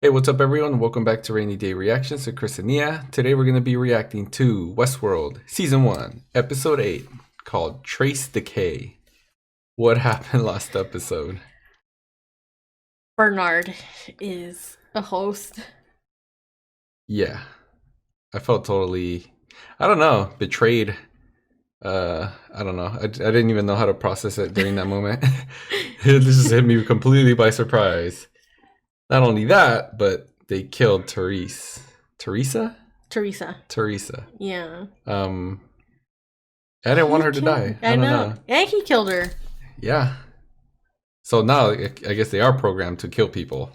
Hey, what's up everyone? Welcome back to Rainy Day Reactions to Chris and Nia. Today we're going to be reacting to Westworld Season 1, Episode 8, called Trace Decay. What happened last episode? Bernard is a host. Yeah. I felt totally, I don't know, betrayed. I don't know. I didn't even know how to process it during that moment. It just hit me completely by surprise. Not only that, but they killed Theresa. Theresa? Theresa. Yeah. I didn't want her to die. I don't know. And he killed her. Yeah. So now I guess they are programmed to kill people.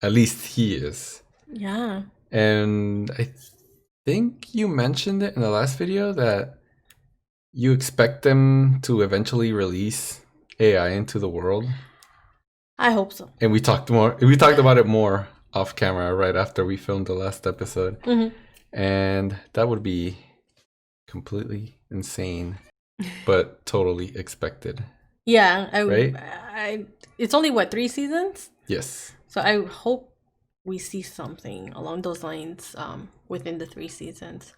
At least he is. Yeah. And I think you mentioned it in the last video that you expect them to eventually release AI into the world. I hope so. And we talked about it more off camera right after we filmed the last episode. Mm-hmm. And that would be completely insane, but totally expected. Yeah. Right? It's only, what, 3 seasons? Yes. So I hope we see something along those lines within the 3 seasons.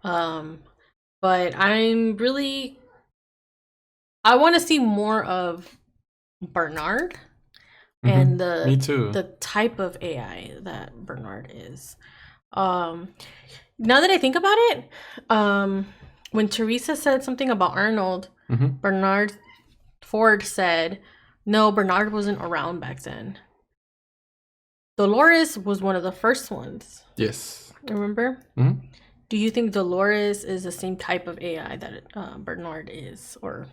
But I want to see more of Bernard. And Me too. the type of AI that Bernard is. Now that I think about it, when Theresa said something about Arnold, Bernard Ford said, no, Bernard wasn't around back then. Dolores was one of the first ones. Yes. Remember? Mm-hmm. Do you think Dolores is the same type of AI that Bernard is? Or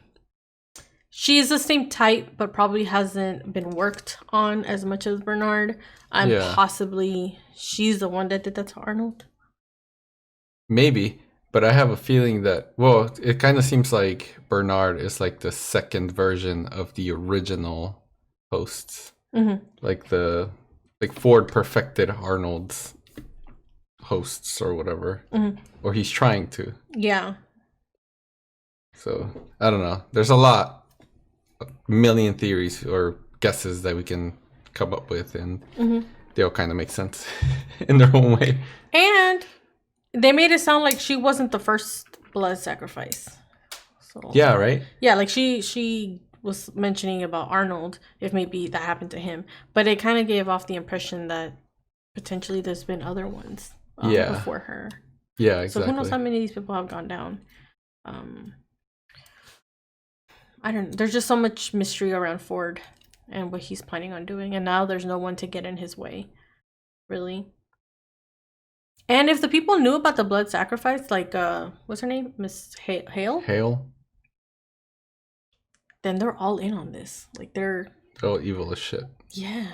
she's the same type, but probably hasn't been worked on as much as Bernard. And possibly she's the one that did that to Arnold. Maybe, but I have a feeling that, well, it kind of seems like Bernard is like the second version of the original hosts. Like Ford perfected Arnold's hosts or whatever. Or he's trying to. Yeah. So, I don't know. There's a million theories or guesses that we can come up with, and they all kind of make sense in their own way. And they made it sound like she wasn't the first blood sacrifice. So, yeah, right? Yeah, like she was mentioning about Arnold, if maybe that happened to him. But it kind of gave off the impression that potentially there's been other ones before her. Yeah, exactly. So who knows how many of these people have gone down. I don't know. There's just so much mystery around Ford and what he's planning on doing. And now there's no one to get in his way. Really. And if the people knew about the blood sacrifice, like, what's her name? Miss Hale? Hale? Then they're all in on this. Like, they're all evil as shit. Yeah.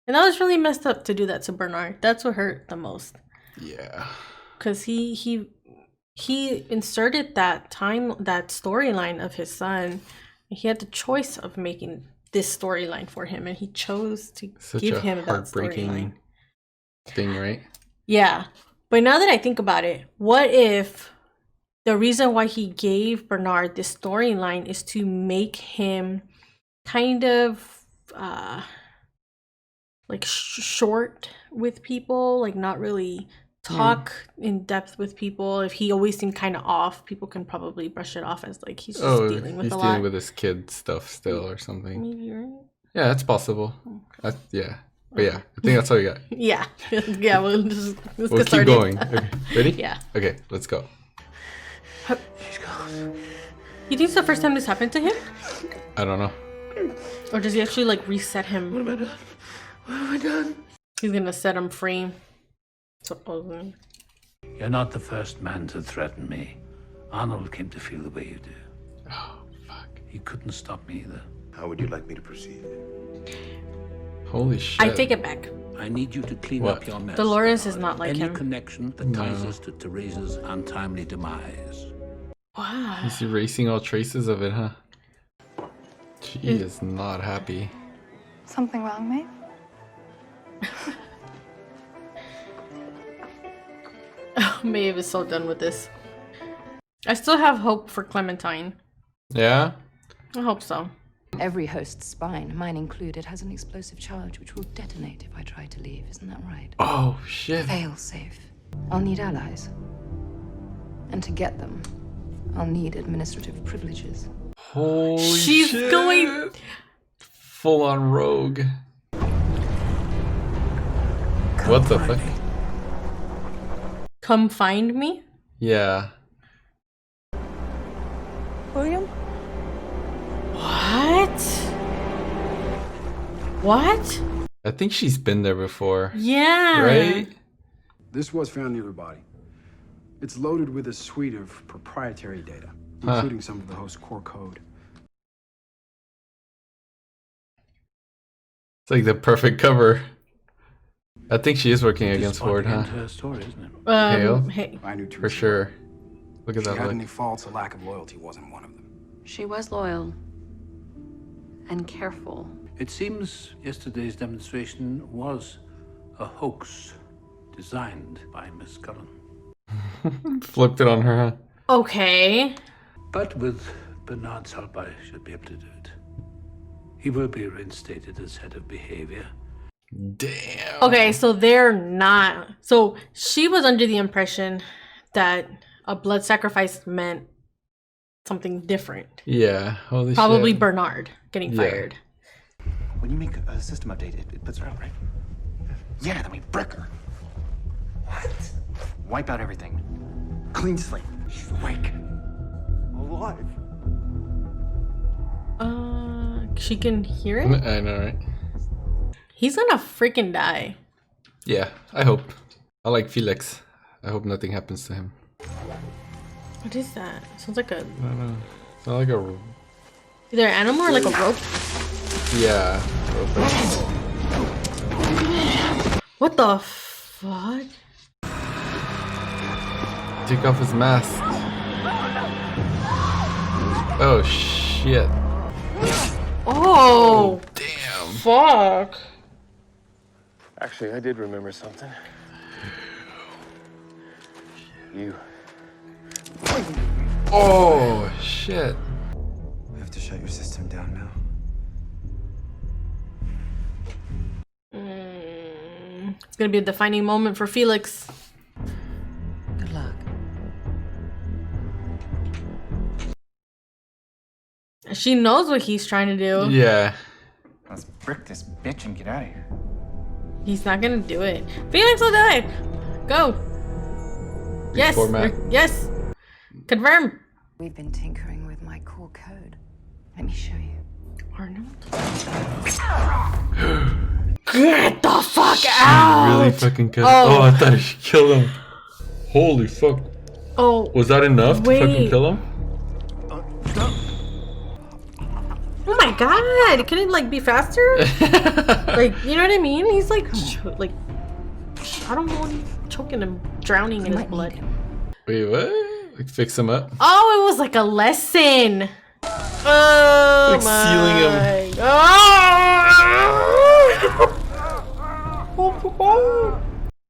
And that was really messed up to do that to Bernard. That's what hurt the most. Yeah. Because he inserted that storyline of his son. He had the choice of making this storyline for him, and he chose to give him that storyline thing, right? Yeah. But now that I think about it, what if the reason why he gave Bernard this storyline is to make him kind of like short with people, like not really talk in depth with people. If he always seemed kind of off, people can probably brush it off as like he's just dealing with a lot. He's dealing with his kid stuff still or something. Maybe, right? Yeah, that's possible. Okay. Yeah. But yeah, I think that's all you got. Yeah. Yeah, we'll keep going. Okay. Ready? Yeah. Okay, let's go. She's gone. You think it's the first time this happened to him? I don't know. Or does he actually like reset him? What have I done? What have I done? He's gonna set him free. Supposedly. You're not the first man to threaten me. Arnold came to feel the way you do. Oh, fuck. He couldn't stop me either. How would you like me to proceed? Holy shit. I take it back. I need you to clean up your mess. Dolores is not like Any him. connection that ties us to Theresa's untimely demise. Wow. He's erasing all traces of it, huh? She is not happy. Something wrong, Maeve? Maeve is so done with this. I still have hope for Clementine. Yeah? I hope so. Every host's spine, mine included, has an explosive charge which will detonate if I try to leave. Isn't that right? Oh, shit. Fail safe. I'll need allies. And to get them, I'll need administrative privileges. Holy She's shit. going full on rogue. What the fuck? Come find me? Yeah. William? What? What? I think she's been there before. Yeah. Right? This was found near the body. It's loaded with a suite of proprietary data, including some of the host's core code. It's like the perfect cover. I think she is working against Disappointing Horde, huh? end to her story, isn't it? Hale? Hey. I knew For Theresa. sure. Look at If she that had look. any faults, a lack of loyalty wasn't one of them. She was loyal and careful. It seems yesterday's demonstration was a hoax designed by Miss Cullen. Flipped it on her, huh? Okay. But with Bernard's help, I should be able to do it. He will be reinstated as head of behavior. Damn. Okay, so they're not. So she was under the impression that a blood sacrifice meant something different. Yeah. Holy Probably shit. Bernard getting Yeah. fired. When you make a system update, it puts her out, right? Yeah, then we brick her. What? Wipe out everything. Clean slate. She's awake. Alive. She can hear it? I know, right? He's gonna freaking die. Yeah, I hope. I like Felix. I hope nothing happens to him. What is that? Sounds like a I don't know. It's not like a... either an animal or like a rope. Yeah. What the fuck? Take off his mask. Oh, shit. Oh, Damn. fuck. Actually, I did remember something. You. Oh, shit. We have to shut your system down now. It's gonna be a defining moment for Felix. Good luck. She knows what he's trying to do. Yeah. Let's brick this bitch and get out of here. He's not gonna do it. Felix will do it. Go. Yes. Reformat. Yes. Confirm. We've been tinkering with my core code. Let me show you. Arnold. Get the fuck out. Really fucking cut. Oh. Oh, I thought she killed him. Holy fuck. Oh. Was that enough to fucking Wait. kill him? Oh my god. Can it like be faster? Like, you know what I mean? He's like, I don't want him choking him, drowning in his Might need blood. him. Wait, what? Like fix him up? Oh, it was like a lesson. Oh Like sealing him. Oh.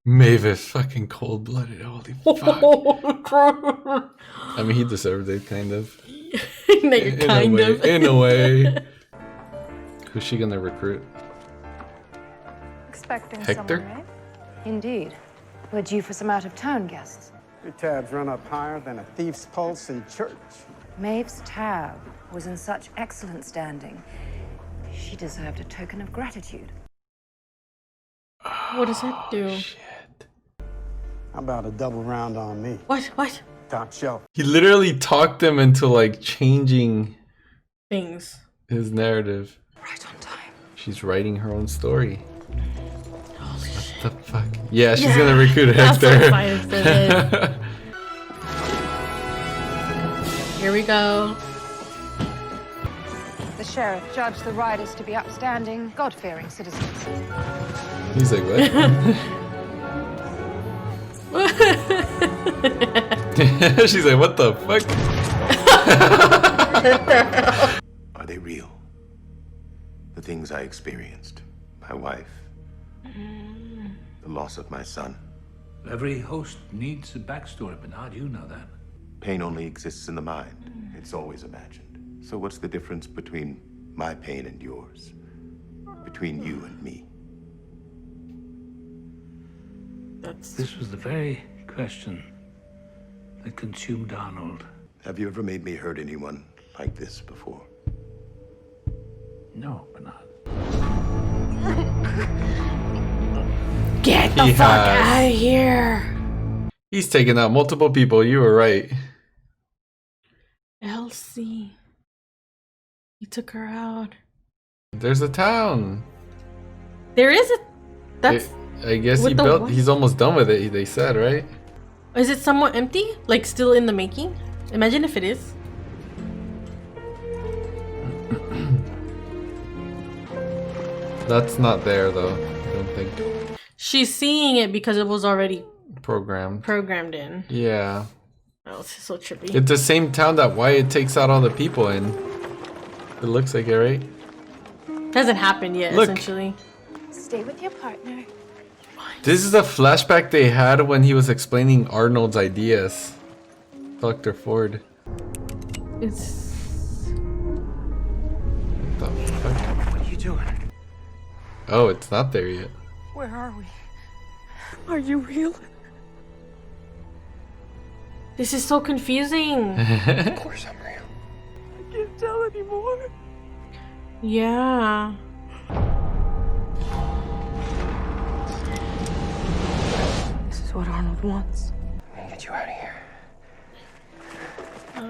Maeve is fucking cold blooded. Holy fuck. I mean, he deserved it, kind of. No, you're kind of. In a way. Who's she gonna recruit? Expecting Hector? someone, right? Indeed. We're due for some out-of-town guests. Your tabs run up higher than a thief's pulse in church. Maeve's tab was in such excellent standing. She deserved a token of gratitude. What does that do? Shit. How about a double round on me? What? Top shelf. He literally talked them into like changing Things. his narrative. Right on time. She's writing her own story. Holy shit. What the fuck? Yeah, she's gonna recruit I'm so Hector. excited for this. Here we go. The sheriff judged the riders to be upstanding, God-fearing citizens. He's like, what? She's like, what the fuck? Are they real? The things I experienced. My wife. The loss of my son. Every host needs a backstory, Bernard. You know that. Pain only exists in the mind. It's always imagined. So what's the difference between my pain and yours, between you and me. This was the very question that consumed Arnold. Have you ever made me hurt anyone like this before? No, Bernard. Get the fuck out of here. He's taking out multiple people. You were right. Elsie. He took her out. There's a town. There is a... That's... I guess With he the built. what? He's almost done with it. They said, right? Is it somewhat empty? Like still in the making? Imagine if it is. That's not there though. I don't think. She's seeing it because it was already Programmed in. Yeah. Oh, it's so trippy. It's the same town that Wyatt takes out all the people in. It looks like it, right? Hasn't happened yet, Look. essentially. Stay with your partner. This is a flashback they had when he was explaining Arnold's ideas. Dr. Ford. It's... What the fuck? What are you doing? Oh, it's not there yet. Where are we? Are you real? This is so confusing. Of course I'm real. I can't tell anymore. Yeah. This is what Arnold wants. I'm gonna get you out of here.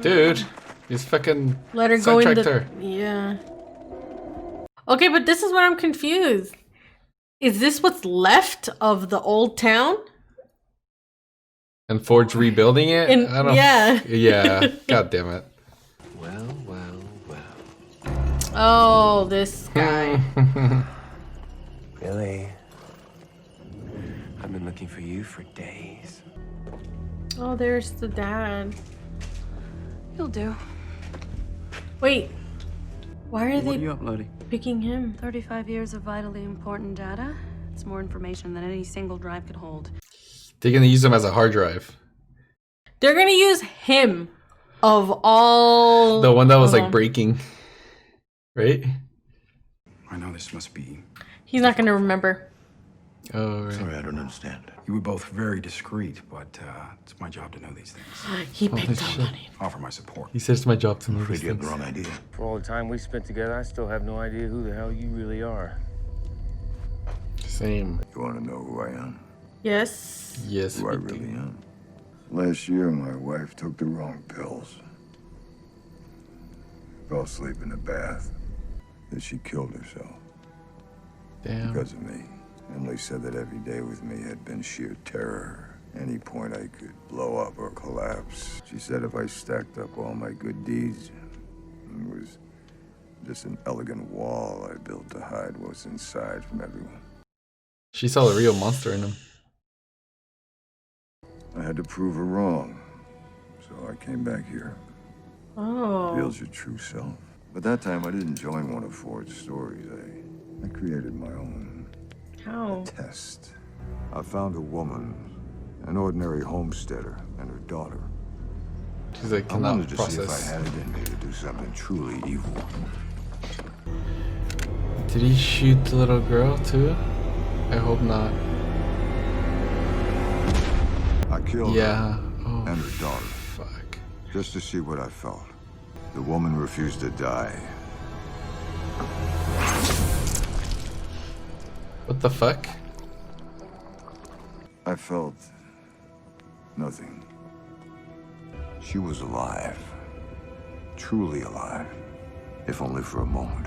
Dude, he's fucking Let her go in sidetracked the... her. Yeah. Okay, but this is where I'm confused. Is this what's left of the old town? And Ford's rebuilding it? And- I don't... yeah. Yeah. God damn it. Well. Oh, this guy. Billy. I've been looking for you for days. Oh, there's the dad. You'll do. Wait. Why are What they are you uploading? picking him? 35 years of vitally important data. It's more information than any single drive could hold. They're gonna use him as a hard drive. They're gonna use him of all... The one that was Hold like on. breaking. Right? I know this must be... He's not gonna remember. Oh, right. Sorry, I don't understand. You were both very discreet, but it's my job to know these things. He picked up shit. on it. Offer my support. He says it's my job to I'm know afraid these you have the things. wrong idea. For all the time we spent together, I still have no idea who the hell you really are. Same. You want to know who I am? Yes. Yes. Who I we do. really am? Last year, my wife took the wrong pills. Fell asleep in the bath. Then she killed herself. Damn. Because of me. Emily said that every day with me had been sheer terror. Any point I could blow up or collapse. She said if I stacked up all my good deeds, it was just an elegant wall I built to hide what's inside from everyone. She saw the real monster in him. I had to prove her wrong. So I came back here. Oh. Reveals your true self. But that time I didn't join one of Ford's stories. I created my own. How? Test. I found a woman, an ordinary homesteader, and her daughter. She's like, I cannot wanted to see if I process. had it in me to do something truly evil. Did he shoot the little girl too? I hope not. I killed Yeah. her Oh, and her daughter, fuck. just to see what I felt. The woman refused to die. What the fuck? I felt nothing. She was alive. Truly alive. If only for a moment.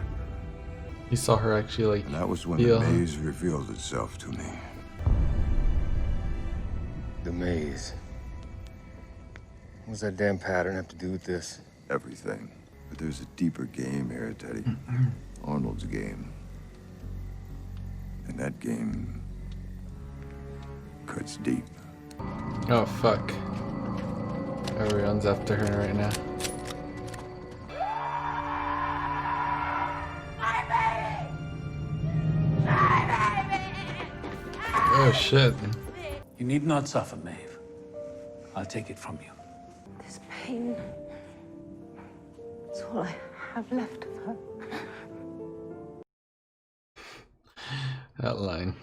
You saw her actually like. And that was when heal. the maze revealed itself to me. The maze. What does that damn pattern have to do with this? Everything. But there's a deeper game here, Teddy. Arnold's game. And that game cuts deep. Oh fuck. Everyone's after her right now. Oh shit. You need not suffer, Maeve. I'll take it from you. This pain. It's all I have left of her. That line.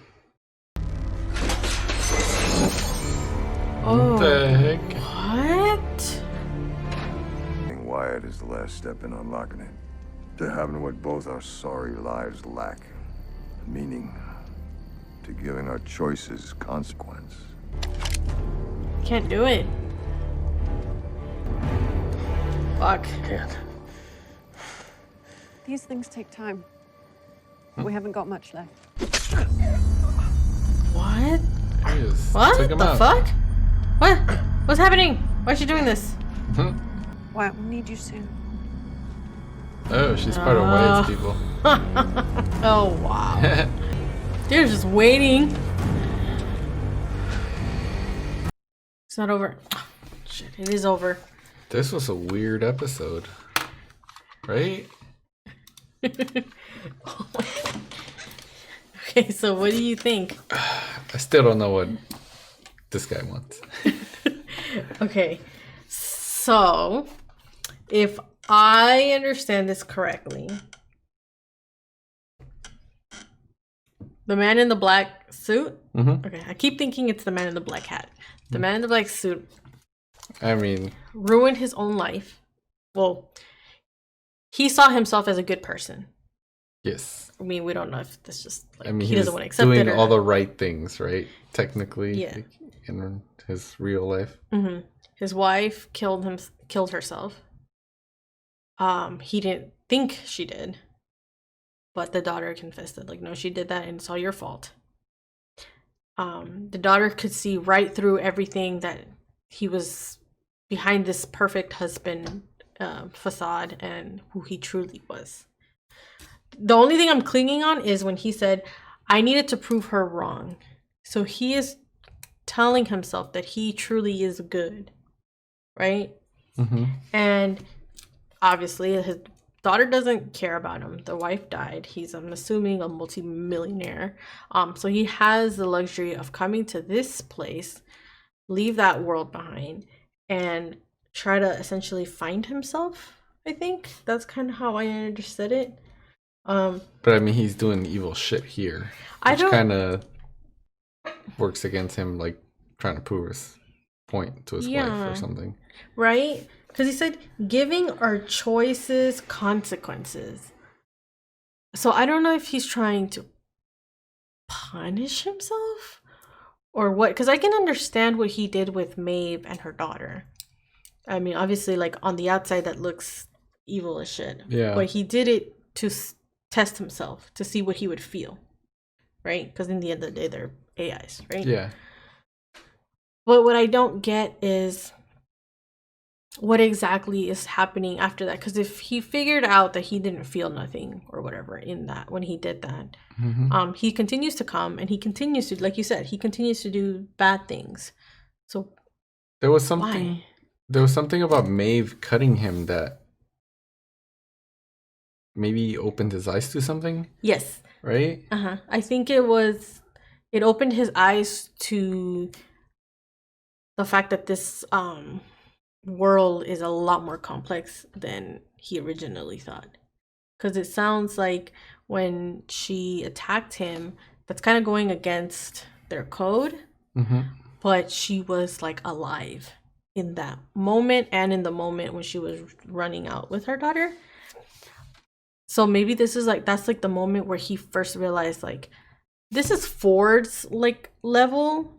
Oh. What the heck? What? Wyatt is the last step in unlocking it. To having what both our sorry lives lack. Meaning. To giving our choices consequence. Can't do it. Fuck. Can't. These things take time. We haven't got much left. What? Just What took him the out. fuck? What? What's happening? Why is she doing this? Wyatt, we'll need you soon. Oh, she's part of Wyatt's people. Oh, wow. Dude's just waiting. It's not over. Oh, shit, it is over. This was a weird episode. Right? Oh my God. Okay, so what do you think? I still don't know what this guy wants. Okay, so if I understand this correctly, the man in the black suit. Okay, I keep thinking it's the man in the black hat. The man in the black suit. I mean, ruined his own life. Well, he saw himself as a good person. yes. I mean, we don't know if that's just like I mean, he he was doesn't want to accept it doing or all the right things, right? Technically, Yeah. like, in his real life. His wife killed herself. He didn't think she did, but the daughter confessed that, like, no, she did that and it's all your fault. The daughter could see right through everything, that he was behind this perfect husband facade and who he truly was. The only thing I'm clinging on is when he said, I needed to prove her wrong. So he is telling himself that he truly is good, right? And obviously his daughter doesn't care about him. The wife died. He's, I'm assuming, a multi-millionaire. So he has the luxury of coming to this place, leave that world behind, and try to essentially find himself. I think that's kind of how I understood it. But I mean, he's doing evil shit here, which kind of works against him, like trying to prove his point to his wife or something. Right? Because he said, giving our choices consequences. So I don't know if he's trying to punish himself or what. Because I can understand what he did with Maeve and her daughter. I mean, obviously, like, on the outside, that looks evil as shit. Yeah. But he did it to test himself, to see what he would feel. Right? Because in the end of the day, they're AIs, right? Yeah. But what I don't get is what exactly is happening after that. Because if he figured out that he didn't feel nothing or whatever in that, when he did that, he continues to come and he continues to, like you said, he continues to do bad things. So there was something. why? There was something about Maeve cutting him that maybe opened his eyes to something. Yes. Right? I think it opened his eyes to the fact that this world is a lot more complex than he originally thought. Because it sounds like when she attacked him, that's kind of going against their code. But she was, like, alive in that moment and in the moment when she was running out with her daughter. So maybe this is like, that's like the moment where he first realized, like, this is Ford's, like, level,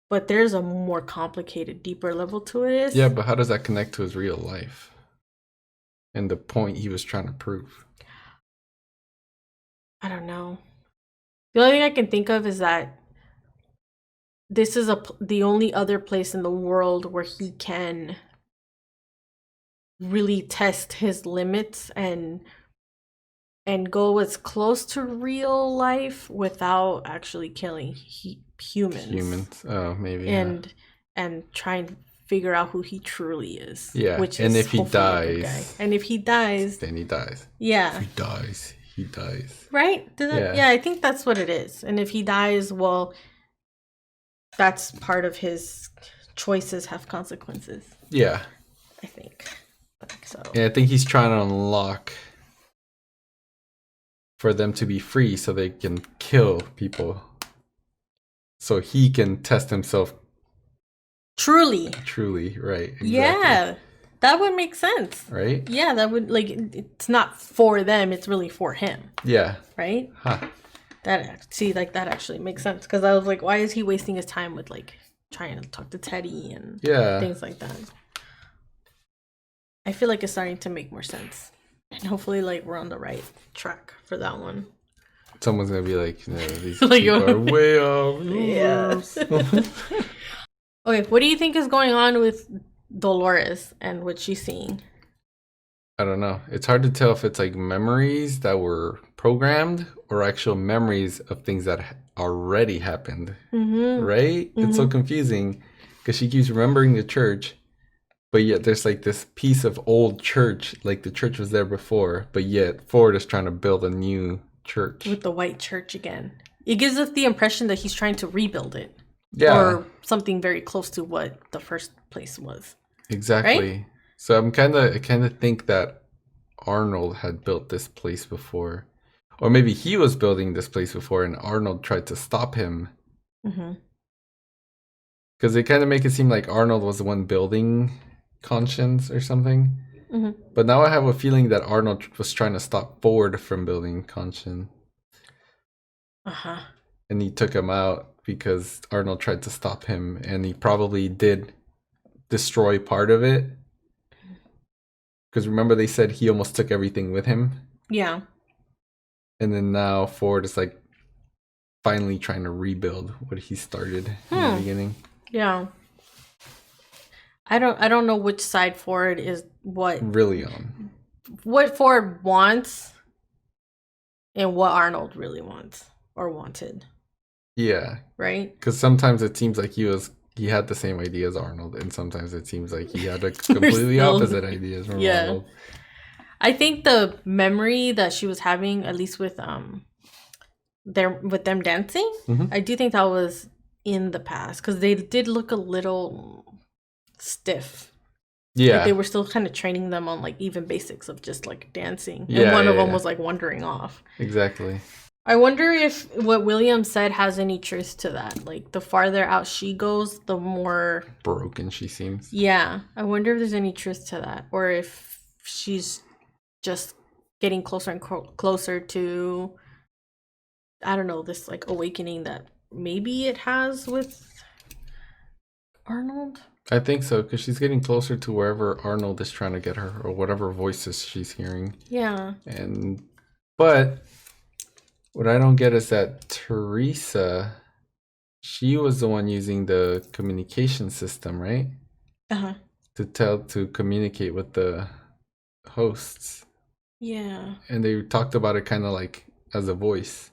but there's a more complicated, deeper level to it. Yeah, but how does that connect to his real life and the point he was trying to prove? I don't know. The only thing I can think of is that this is the only other place in the world where he can really test his limits and go as close to real life without actually killing humans. Oh, maybe. And try and figure out who he truly is. Yeah. Which and is if he hopefully a good guy. dies, and if he dies, then he dies. Yeah. If he dies, he dies. Right? Yeah. Yeah, I think that's what it is. And if he dies, well, that's part of his choices have consequences. Yeah. I think so. Yeah, I think he's trying to unlock for them to be free so they can kill people. So he can test himself. Truly, right. Exactly. Yeah, that would make sense. Right? Yeah, that would, like, it's not for them, it's really for him. Yeah. Right? Huh. That actually makes sense, because I was like, why is he wasting his time with, like, trying to talk to Teddy and things like that? I feel like it's starting to make more sense. And hopefully, like, we're on the right track for that one. Someone's gonna be like, these people are way off. Yeah. Okay, what do you think is going on with Dolores and what she's seeing? I don't know. It's hard to tell if it's like memories that were programmed or actual memories of things that already happened. Right? It's so confusing because she keeps remembering the church, but yet there's like this piece of old church, like the church was there before, but yet Ford is trying to build a new church. With the white church again. It gives us the impression that he's trying to rebuild it. Yeah. Or something very close to what the first place was. Exactly. Right? So I kind of think that Arnold had built this place before. Or maybe he was building this place before and Arnold tried to stop him. Because they kind of make it seem like Arnold was the one building Conscience or something. But now I have a feeling that Arnold was trying to stop Ford from building Conscience. And he took him out because Arnold tried to stop him, and he probably did destroy part of it. Because remember they said he almost took everything with him? Yeah. And then now Ford is like finally trying to rebuild what he started in the beginning. Yeah. I don't know which side Ford is what really on. What Ford wants and what Arnold really wants or wanted. Yeah. Right? Because sometimes it seems like he had the same idea as Arnold, and sometimes it seems like he had a completely opposite ideas from Arnold. I think the memory that she was having, at least with them dancing, I do think that was in the past because they did look a little stiff. Yeah. Like they were still kind of training them on like even basics of just like dancing. And one of them was like wandering off. Exactly. I wonder if what William said has any truth to that. Like the farther out she goes, the more broken she seems. Yeah. I wonder if there's any truth to that. Or if she's just getting closer and closer to, I don't know, this like awakening that maybe it has with Arnold. I think so, because she's getting closer to wherever Arnold is trying to get her, or whatever voices she's hearing. Yeah. But what I don't get is that Theresa, she was the one using the communication system, right? To communicate with the hosts. Yeah. And they talked about it kind of like as a voice.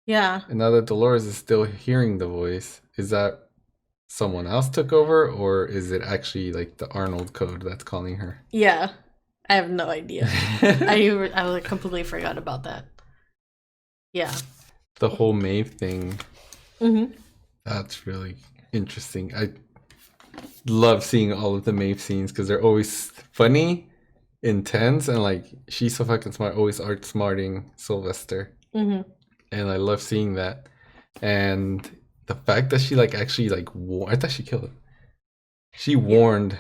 Yeah. And now that Dolores is still hearing the voice, is that someone else took over, or is it actually like the Arnold code that's calling her? Yeah. I have no idea. I like completely forgot about that. Yeah. The whole Maeve thing. That's really interesting. I love seeing all of the Maeve scenes because they're always funny, intense, and like she's so fucking smart, always outsmarting Sylvester. And I love seeing that. And the fact that she like actually like I thought she killed him. She warned.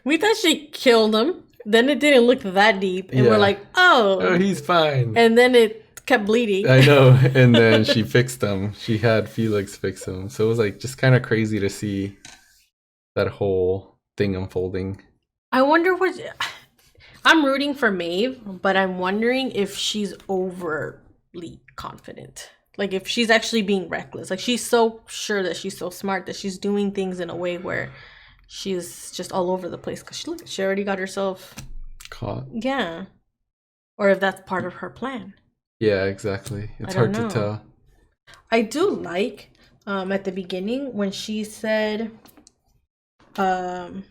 We thought she killed him. Then it didn't look that deep, and we're like, oh, he's fine. And then it kept bleeding. I know. And then she fixed him. She had Felix fix him. So it was like just kind of crazy to see that whole thing unfolding. I wonder what. I'm rooting for Maeve, but I'm wondering if she's overly confident. Like if she's actually being reckless. Like she's so sure that she's so smart that she's doing things in a way where she's just all over the place because she already got herself caught. Yeah. Or if that's part of her plan. Yeah, exactly. It's hard to tell. I do like at the beginning when she said the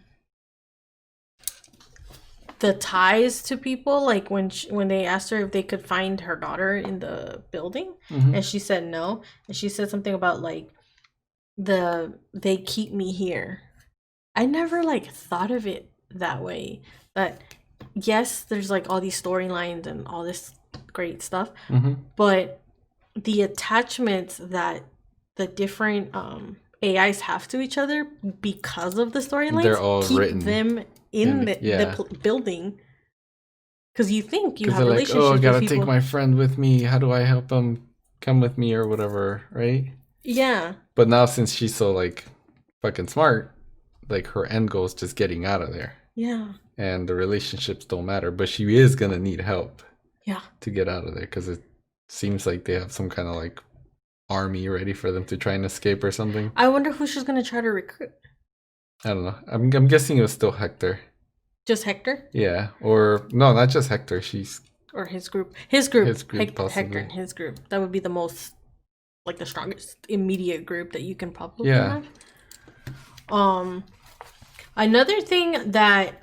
ties to people, like when they asked her if they could find her daughter in the building, and she said no, and she said something about like they keep me here. I never like thought of it that way, but yes, there's like all these storylines and all this great stuff. Mm-hmm. But the attachments that the different AIs have to each other because of the They're all storylines keep written them in the building. Because you think you have they're relationships like, oh, I gotta with people. take my friend with me. How do I help him come with me or whatever, right? Yeah. But now since she's so like fucking smart, like her end goal is just getting out of there. Yeah. And the relationships don't matter, but she is gonna need help. Yeah. To get out of there because it seems like they have some kind of like army ready for them to try and escape or something. I wonder who she's gonna try to recruit. I don't know. I'm guessing it was still Hector. Just Hector? Yeah, or no, not just Hector. Or his group. His group possibly. Hector and his group. That would be the most, like, the strongest immediate group that you can probably have. Another thing that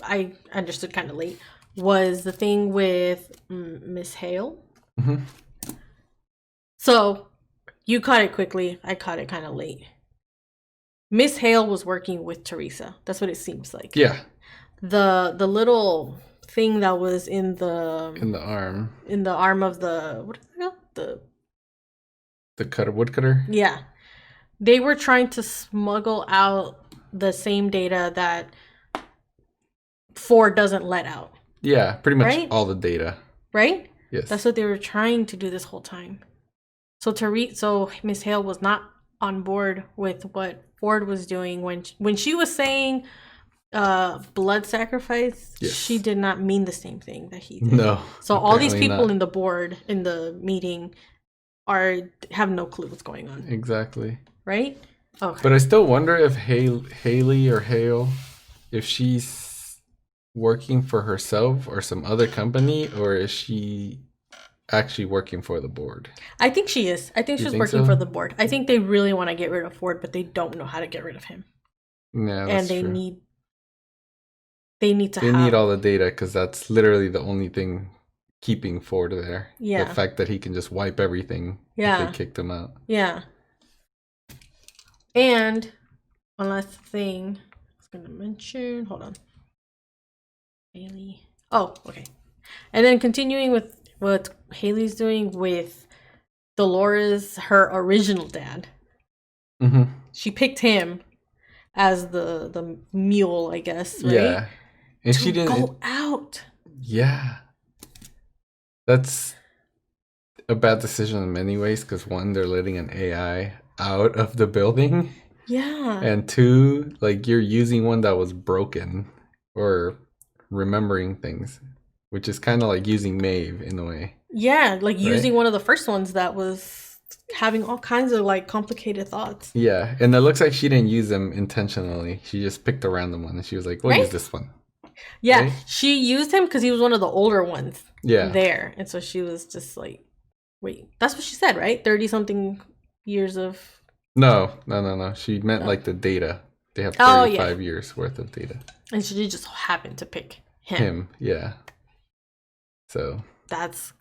I understood kind of late was the thing with Miss Hale. Mm-hmm. So you caught it quickly. I caught it kind of late. Miss Hale was working with Theresa. That's what it seems like. Yeah. The little thing that was in the arm of the what is it called? The woodcutter. Yeah, they were trying to smuggle out the same data that Ford doesn't let out. Yeah, pretty much right? all the data. Right? Yes. That's what they were trying to do this whole time. So Miss Hale was not on board with what Ford was doing when she was saying blood sacrifice. Yes. She did not mean the same thing that he did. No. So all these people in the meeting have no clue what's going on. Exactly. Right? Okay. But I still wonder if Haley or Hale, if she's working for herself or some other company, or is she actually working for the board? I think she is. I think she's working for the board. I think they really want to get rid of Ford, but they don't know how to get rid of him. Yeah, that's true. They need all the data because that's literally the only thing keeping Ford there. Yeah. The fact that he can just wipe everything if they kicked him out. Yeah. And one last thing I was going to mention. Hold on. Haley. Oh, okay. And then continuing with what Haley's doing with Dolores, her original dad. Mm-hmm. She picked him as the mule, I guess, right? Yeah. And she didn't go out. Yeah. That's a bad decision in many ways because one, they're letting an AI out of the building. Yeah. And two, like you're using one that was broken or remembering things, which is kind of like using Maeve in a way. Yeah, like using one of the first ones that was having all kinds of like complicated thoughts. Yeah, and it looks like she didn't use them intentionally. She just picked a random one and she was like, we'll use this one. Yeah, she used him because he was one of the older ones there. And so she was just like, wait, that's what she said, right? 30-something years of... No. She meant like the data. They have 35 years worth of data. And she just happened to pick him. Him, yeah. So... That's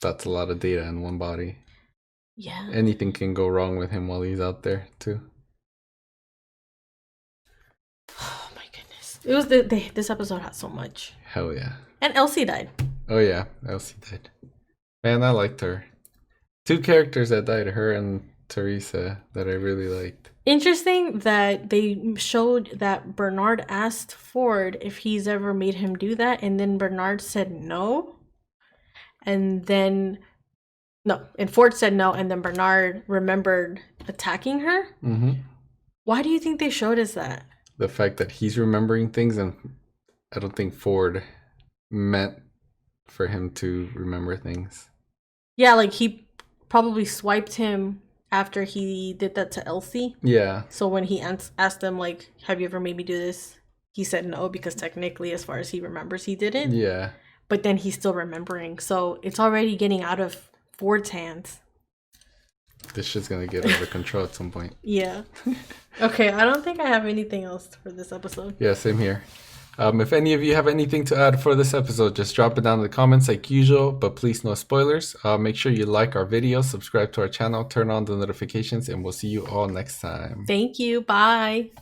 a lot of data in one body. Yeah. Anything can go wrong with him while he's out there, too. Oh my goodness. It was this episode had so much. Hell yeah. And Elsie died. Oh yeah, Elsie died. Man, I liked her. 2 characters that died, her and Theresa, that I really liked. Interesting that they showed that Bernard asked Ford if he's ever made him do that, and then Bernard said no. And Ford said no, and then Bernard remembered attacking her. Mm-hmm. Why do you think they showed us that? The fact that he's remembering things, and I don't think Ford meant for him to remember things. Yeah, like he probably swiped him after he did that to Elsie. Yeah. So when he asked them, like, have you ever made me do this? He said no, because technically, as far as he remembers, he didn't. Yeah. But then he's still remembering. So it's already getting out of Ford's hands. This shit's gonna get out of control at some point. Yeah. Okay, I don't think I have anything else for this episode. Yeah, same here. If any of you have anything to add for this episode, just drop it down in the comments like usual, but please no spoilers. Make sure you like our video, subscribe to our channel, turn on the notifications, and we'll see you all next time. Thank you. Bye.